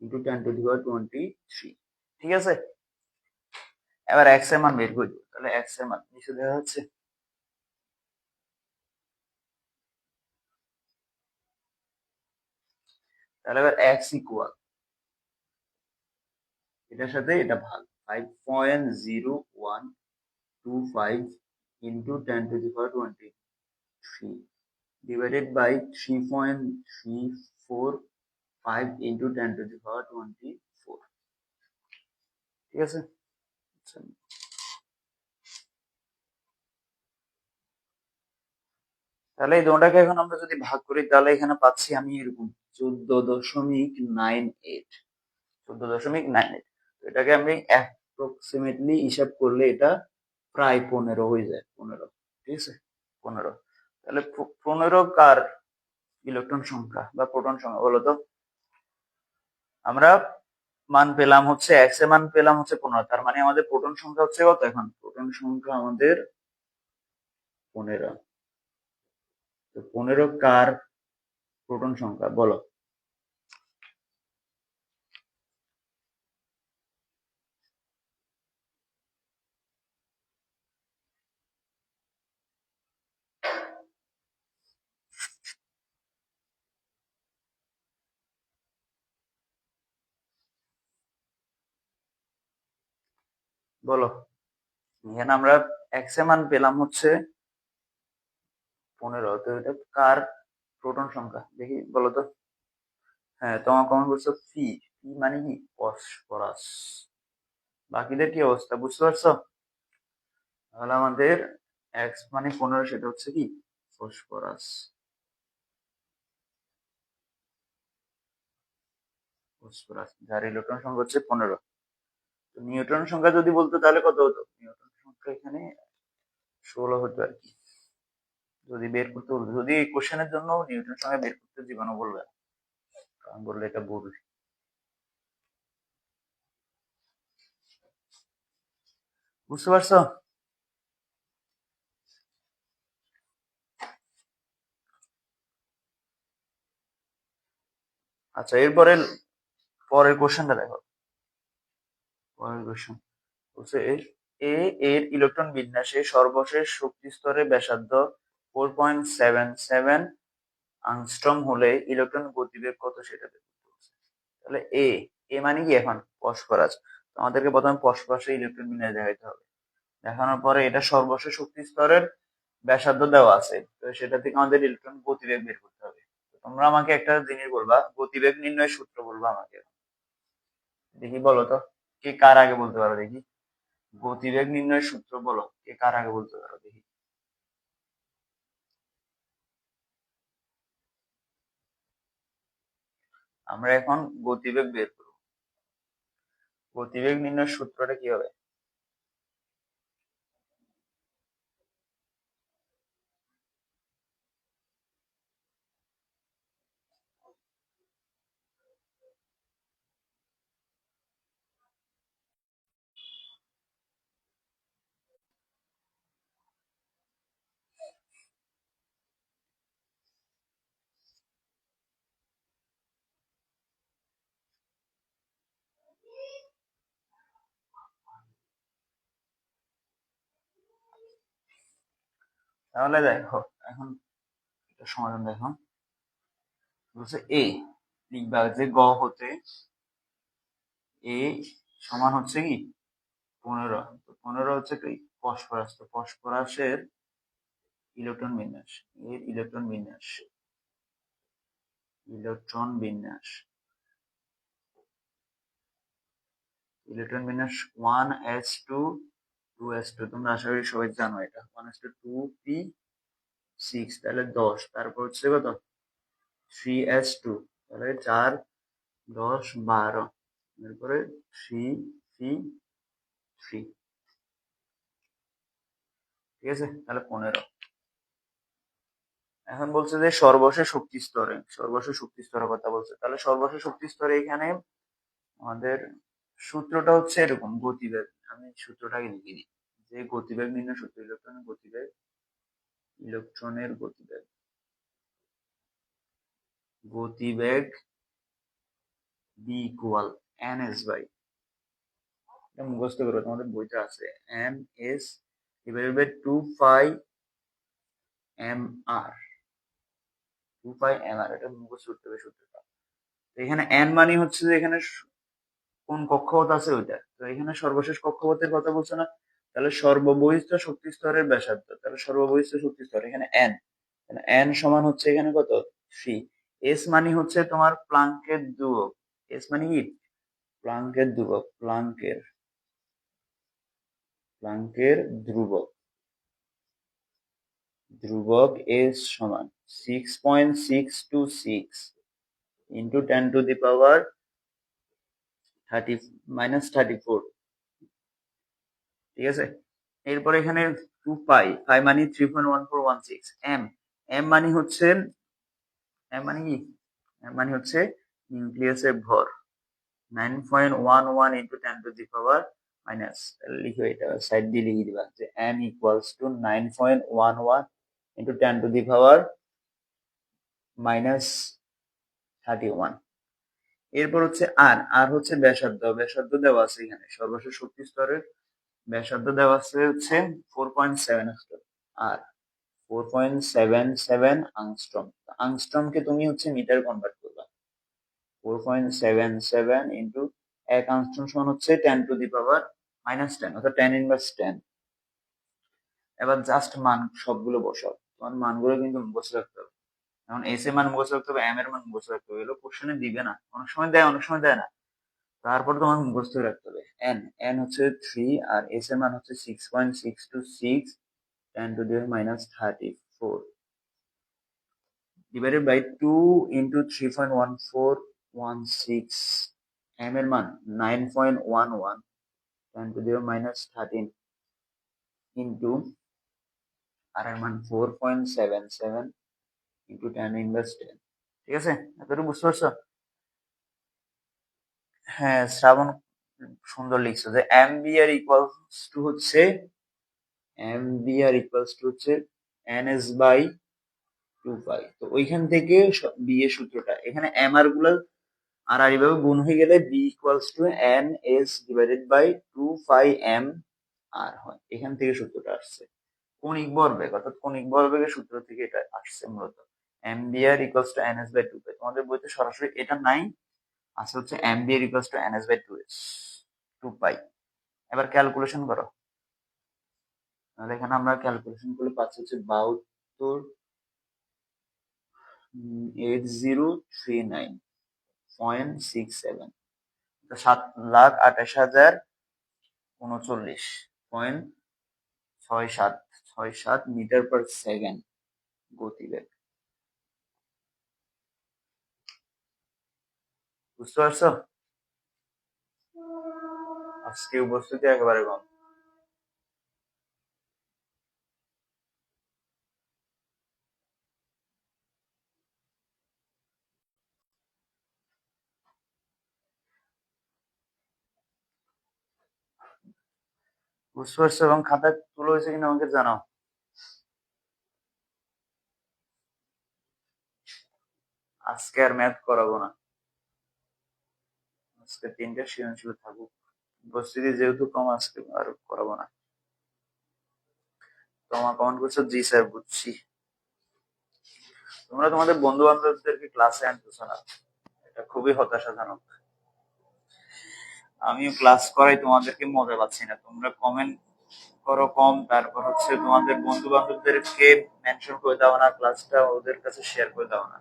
Speaker 1: ইন্টু 10⁻23। ঠিক আছে, এবার এক্স এর মান বের করে দিব। তাহলে এক্স এর মান নিচে দেওয়া হচ্ছে, তাহলে এবার এক্স ইকুয়াল এটার সাথে এটা ভাগ 5.0125 ইন্টু 10⁻23 ডিভাইডেড বাই 3.345 ইন্টু 10⁻24। ঠিক আছে, তাহলে এই দুটাকে এখন আমরা যদি ভাগ করি তাহলে এখানে পাচ্ছি আমি এরকম 14.98, 14.98। এটাকে আমি অ্যাপ্রক্সিমেটলি হিসাব করলে এটা প্রায় 15 হয়ে যায়, 15। ঠিক আছে, 15। তাহলে 15 কার ইলেকট্রন সংখ্যা বা প্রোটন সংখ্যা বলো তো? আমরা মান পেলাম হচ্ছে এক্স এর মান পেলাম হচ্ছে 15, তার মানে আমাদের প্রোটন সংখ্যা হচ্ছে কত? এখন প্রোটন সংখ্যা আমাদের 15। তো 15 কার প্রোটন সংখ্যা বলো? বলো। এখানে আমরা এক্স এর মান পেলাম হচ্ছে 15, তো এটা কার প্রোটন সংখ্যা দেখি বলো তো। হ্যাঁ, তোমার কমেন্ট করছো পি। পি মানে কি? ফসফরাস। বাকিদের কি অবস্থা বুঝতে পারছো? তাহলে আমাদের এক্স মানে 15, সেটা হচ্ছে কি? ফসফরাস। ফসফরাস যার ইলেকট্রন সংখ্যা হচ্ছে 15। তো নিউট্রন সংখ্যা যদি বলতো তাহলে কত হতো? নিউট্রন সংখ্যা এখানে 16 হতো আর কি, যদি বের করতে বলতো। যদি এই কোশ্চেনের জন্য নিউট্রন সংখ্যা বের করতে জীবাণু বলবে না, কারণ বললে এটা ভুল। বুঝতে পারছো? আচ্ছা, এরপরে পরের কোশ্চেনটা দেখো। পরের কোশ্চেন বলছে এ এর ইলেকট্রন বিন্যাসে সর্বশেষ শক্তি স্তরের ব্যাসার্ধ 4.77 আংস্ট্রম হলে ইলেকট্রন গতিবেগ কত সেটা বের করতে বলছে। তাহলে এ এ মানে কি? এখন ফসফরাস। তো আমাদেরকে প্রথমে ফসফরাসের ইলেকট্রন বিন্যাস দেখাইতে হবে। দেখানোর পরে এটা সর্বশেষ শক্তি স্তরের ব্যাসার্ধ দেওয়া আছে, তো সেটা থেকে আমাদের ইলেকট্রন গতিবেগ বের করতে হবে। তো তোমরা আমাকে একটা জিনিস বলবা, গতিবেগ নির্ণয়ের সূত্র বলবা আমাকে। দেখি বলো তো, কে কার আগে বলতে পারো দেখি। গতিবেগ নির্ণয়ের সূত্র বলো, কে কার আগে বলতে পারো দেখি। আমরা এখন গতিবেগ বের করবো। গতিবেগ নির্ণয়ের সূত্রটা কি হবে? তাহলে দেখো, এখন এটা সমাধান দেখো। বলছে এ লিখবা যে গ হতে এ সমান হচ্ছে কি 15। তো 15 হচ্ছে কি? ফসফরাস। তো ফসফরাসের ইলেকট্রন বিন্যাস, এর ইলেকট্রন বিন্যাস, ইলেকট্রন বিন্যাস, ইলেকট্রন বিন্যাস 1s2 2s2। তোমরা আশা করি সবাই জানো এটা। 1s2 2p6, তাহলে 10। তারপর হচ্ছে কত? 3s2, তাহলে 4 10 12। এরপরে 3p3। ঠিক আছে, তাহলে 15। এখন বলছে যে সর্বশেষ শক্তি স্তরে, সর্বশেষ শক্তি স্তরের কথা বলছে। তাহলে সর্বশেষ শক্তি স্তরে এখানে আমাদের সূত্রটা হচ্ছে এরকম, গতিবেগ। আমি সূত্রটাকে লিখে দিই, যে গতিবেগ নির্ণয় সূত্র, ইলেকট্রনের গতিবেগ, ইলেকট্রনের গতিবেগ, গতিবেগ V equal N S by, এটা মুখস্থ করো, তোমাদের বইটা আছে, N S divided by 2 pi M R. 2 pi M R, এটা মুখস্থ করতে হবে সূত্রটা। তো এখানে এন মানে হচ্ছে যে এখানে কোন কক্ষপথ আছে ওইটা। তো এখানে সর্বশেষ কক্ষপথের কথা বলছে না? তাহলে সর্ববহিস্থ শক্তি স্তরের ব্যাসার্ধ, তাহলে সর্ববহিস্থ শক্তি স্তর এখানে এন, এন সমান হচ্ছে এখানে কত? 3। এস মানে হচ্ছে তোমার প্লাঙ্কের ধ্রুবক। এস মানে কি? প্লাঙ্কের ধ্রুবক, প্লাঙ্কের ধ্রুবক, ধ্রুবক এস সমান 6.626 ইন্টু 10⁻30 - 34। ঠিক আছে, এরপরে এখানে 2 পাই মানে 3.1416। এম, এম মানে হচ্ছে, এম মানে কি? এম মানে হচ্ছে নিউক্লিয়াসের ভর। 9.11 into 10 to the power minus, লিখো এটা সাইড দিয়ে লিখে দিবা যে n equals to 9.11 into 10 to the power minus 31। এরপর হচ্ছে আর হচ্ছে ব্যাসার্ধ দেওয়া আছে এখানে, সর্বশেষ শক্তি স্তরের ব্যাসার্ধ দেওয়া আছে হচ্ছে 4.7 আর 4.77 আংস্ট্রম। আংস্ট্রমকে তুমি হচ্ছে মিটার কনভার্ট করবা। 4.77 ইন্টু 1 আংস্ট্রম সমান হচ্ছে 10 টু দি পাওয়ার -10, অর্থাৎ 10 ইনভার্স 10। এবার জাস্ট মান সবগুলো বসাও, তোমার মানগুলো কিন্তু মুখস্থ রাখতে হবে। এখন এস এর মান মুখস্থ রাখতে হবে, এম এর মান মুখস্থ রাখতে হবে, এগুলো কোশ্চেনে দিবে না, অনেক সময় দেয় অনেক সময় দেয় না। তারপর তোমার মুখস্থ রাখতে হবে এন হচ্ছে 3 আর এস এর মান হচ্ছে 6.626 10 to the -34 divided by 2 into 3.1416, m এর মান 9.11 10 to the -13 into আর এর মান 4.77 into 10 inverse 10। ঠিক আছে, এতটুকু বুঝতে পারছো? হ্যাঁ, শ্রাবণ সুন্দর লিখছো যে এমবিআর ইকুয়ালস টু হচ্ছে ns বাই 2 পাই। তো ওইখান থেকে বি এর সূত্রটা, এখানে এম আর গুলো আর এইভাবে গুণ হয়ে গেলে V equals to N S divided by 2 pi M R হয়, এখান থেকে সূত্রটা আসছে। কৌণিক ভরবেগ, অর্থাৎ কৌণিক ভরবেগের সূত্র থেকে এটা আসছে মূলত। MBR equals to NS by 2 pi. তোমাদের বইতে সরাসরি এটা নাই, আছে হচ্ছে MBR equals to NS by 2 pi. এবার ক্যালকুলেশন করো, তাহলে এখানে আমরা ক্যালকুলেশন করলে পাচ্ছি হচ্ছে 72,8039.67, 7,28,039.67 মিটার পার সেকেন্ড গতিবেগ। বুঝতে পারছো? আজকে উপস্থিতি একেবারে কম। বুঝতে পারছো এবং খাতা তুলে হয়েছে কিনা আমাকে জানাও। আজকে আর ম্যাথ করাবো না, আজকে 3টা সৃজনশীল থাকুক। উপস্থিতি যেহেতু কম, আজকে আর করাবো না। তোমার কমেন্ট করছো জি স্যার বুঝছি। তোমরা তোমাদের বন্ধু বান্ধবদেরকে ক্লাসে আনতেছো না, এটা খুবই হতাশাজনক। আমিও ক্লাস করাই, তোমাদেরকে মজা পাচ্ছি না। তোমরা কমেন্ট করো কম, তারপর হচ্ছে তোমাদের বন্ধু বান্ধবদেরকে মেনশন করে দাও না, ক্লাসটা ওদের কাছে শেয়ার করে দাও না।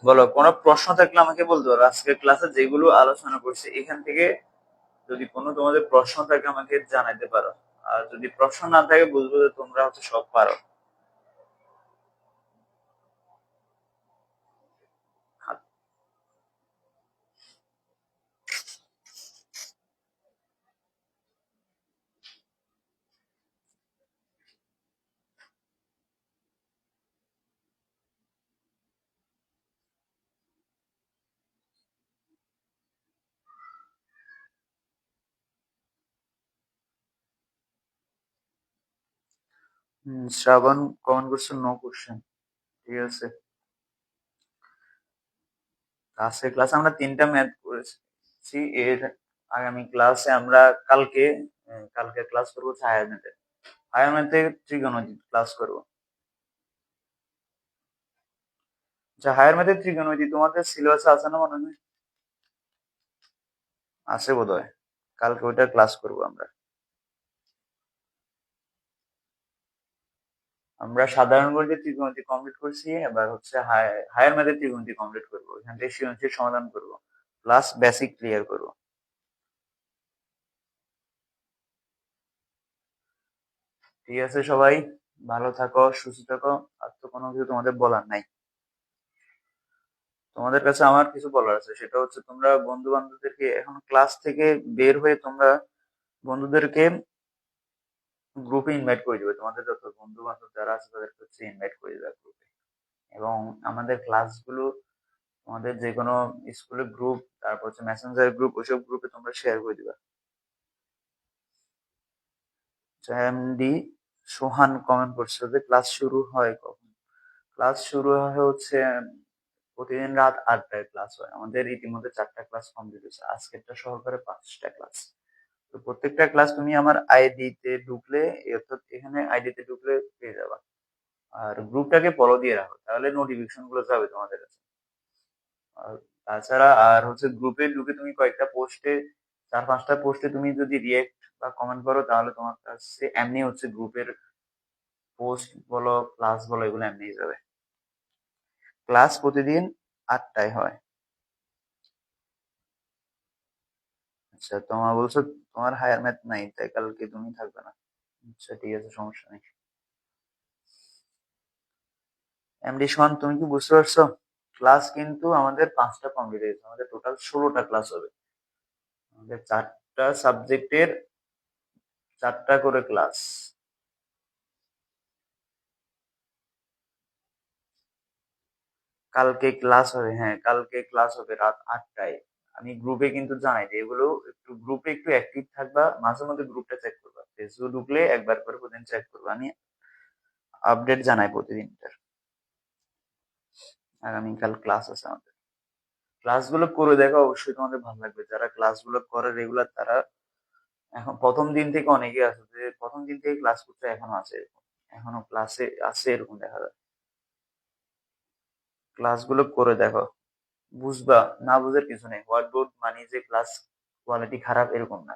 Speaker 1: বলো, কোনো প্রশ্ন থাকলে আমাকে বলতে পারো। আজকে ক্লাসে যেগুলো আলোচনা করছি এখান থেকে যদি কোনো তোমাদের প্রশ্ন থাকে আমাকে জানাইতে পারো, আর যদি প্রশ্ন না থাকে বুঝবো যে তোমরা হচ্ছে সব পারো। শ্রাবণ কমেন্ট করছো নো কোশ্চেন। ঠিক আছে, আজকে ক্লাসে আমরা 3টা ম্যাথ করেছি। এর আগামী ক্লাসে আমরা কালকে ক্লাস করবো হায়ার ম্যাথে ত্রিকোণমিতি ক্লাস করবো। আচ্ছা, হায়ার ম্যাথে ত্রিকোণমিতি তোমাদের সিলেবাসে আছে না মনে হয়? আছে বোধহয়, কালকে ওইটা ক্লাস করবো আমরা। আমরা সাধারণ গণিতে ত্রিকোণমিতি কমপ্লিট করছি, এবার হচ্ছে হায়ার ম্যাথে ত্রিকোণমিতি কমপ্লিট করবো, এখান থেকে সৃজনশীল সমাধান করবো, প্লাস বেসিক ক্লিয়ার করবো। ঠিক আছে সবাই, ভালো থাকো, সুস্থ থাকো। আর তো কোনো কিছু তোমাদের বলার নাই। তোমাদের কাছে আমার কিছু বলার আছে, সেটা হচ্ছে তোমরা বন্ধু বান্ধবদেরকে এখন ক্লাস থেকে বের হয়ে তোমরা বন্ধুদেরকে গ্রুপে ইনভাইট করে দিবে। তোমাদের যত বন্ধু বান্ধব যারা আছে তাদেরকে হচ্ছে ইনভাইট করে দিবে গ্রুপে। এবং আমাদের ক্লাসগুলো আমাদের যে কোনো স্কুলের গ্রুপ, তারপর হচ্ছে মেসেঞ্জার গ্রুপ, ওইসব গ্রুপে তোমরা শেয়ার করে দিবা। এমডি সোহান কমেন্ট করছে যে ক্লাস শুরু হয় কখন? ক্লাস শুরু হয় হচ্ছে প্রতিদিন রাত 8টায় ক্লাস হয়। আমাদের ইতিমধ্যে 4টা ক্লাস কমপ্লিট হয়েছে, আজকেরটা সহকারে 5টা ক্লাস। তো প্রত্যেকটা ক্লাস তুমি আমার আইডিতে ঢুকলে, অর্থাৎ এখানে আইডিতে ঢুকলে পেয়ে যাবা। আর গ্রুপটাকে ফলো দিয়ে রাখো, তাহলে নোটিফিকেশন গুলো যাবে তোমাদের কাছে। আর তাছাড়া আর হচ্ছে গ্রুপে ঢুকে তুমি কয়েকটা পোস্টে, 4-5টা পোস্টে তুমি যদি রিয়েক্ট বা কমেন্ট করো, তাহলে তোমার কাছে এমনি হচ্ছে গ্রুপের পোস্ট বলো, ক্লাস বলো, এগুলো এমনি যাবে। ক্লাস প্রতিদিন 8টায় হয়। আচ্ছা, তোমার বলছো তোমার হায়ার ম্যাথ নাই, তাই কালকে তুমি থাকবে না। আচ্ছা ঠিক আছে, সমস্যা নেই। এমডি সোহান, তুমি কি বুঝতে পারছো? ক্লাস কিন্তু আমাদের 5টা কমপ্লিট হয়েছে, আমাদের টোটাল 16টা ক্লাস হবে। আমাদের 4টা সাবজেক্টের 4টা করে ক্লাস। কালকে ক্লাস হবে, হ্যাঁ কালকে ক্লাস হবে রাত 8টায়। আমি গ্রুপে কিন্তু জানাই যে এগুলো একটু গ্রুপে একটু অ্যাক্টিভ থাকবা, মাঝে মধ্যে গ্রুপটা চেক করবা, ফেসবুক ঢুকলে একবার করে প্রতিদিন চেক করবা, আমি আপডেট জানাই প্রতিদিনটার। আগামীকাল ক্লাস আছে আমাদের। ক্লাসগুলো করে দেখো, অবশ্যই তোমাদের ভালো লাগবে। যারা ক্লাসগুলো করে রেগুলার, তারা এখন প্রথম দিন থেকে অনেকে আছে যে প্রথম দিন থেকে ক্লাস করতে এখনো আছে, এখনো ক্লাসে আছে, এরকম দেখা যায়। ক্লাসগুলো করে দেখো, বুঝবা। না বুঝার কিছু নেই, হোয়াইট বোর্ড মানে যে ক্লাস কোয়ালিটি খারাপ এরকম না,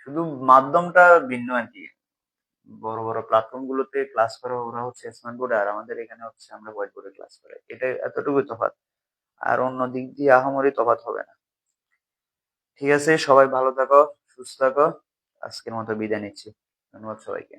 Speaker 1: শুধু মাধ্যমটা ভিন্ন আর কি। বড় বড় প্ল্যাটফর্ম গুলোতে ক্লাস করে ওরা হচ্ছে স্মার্ট বোর্ডে, আর আমাদের এখানে হচ্ছে আমরা হোয়াইট বোর্ডে ক্লাস করে, এটা এতটুকুই তফাৎ। আর অন্য দিক দিয়ে আহামরি তফাৎ হবে না। ঠিক আছে, সবাই ভালো থাকো, সুস্থ থাকো। আজকের মতো বিদায় নিচ্ছি। ধন্যবাদ সবাইকে।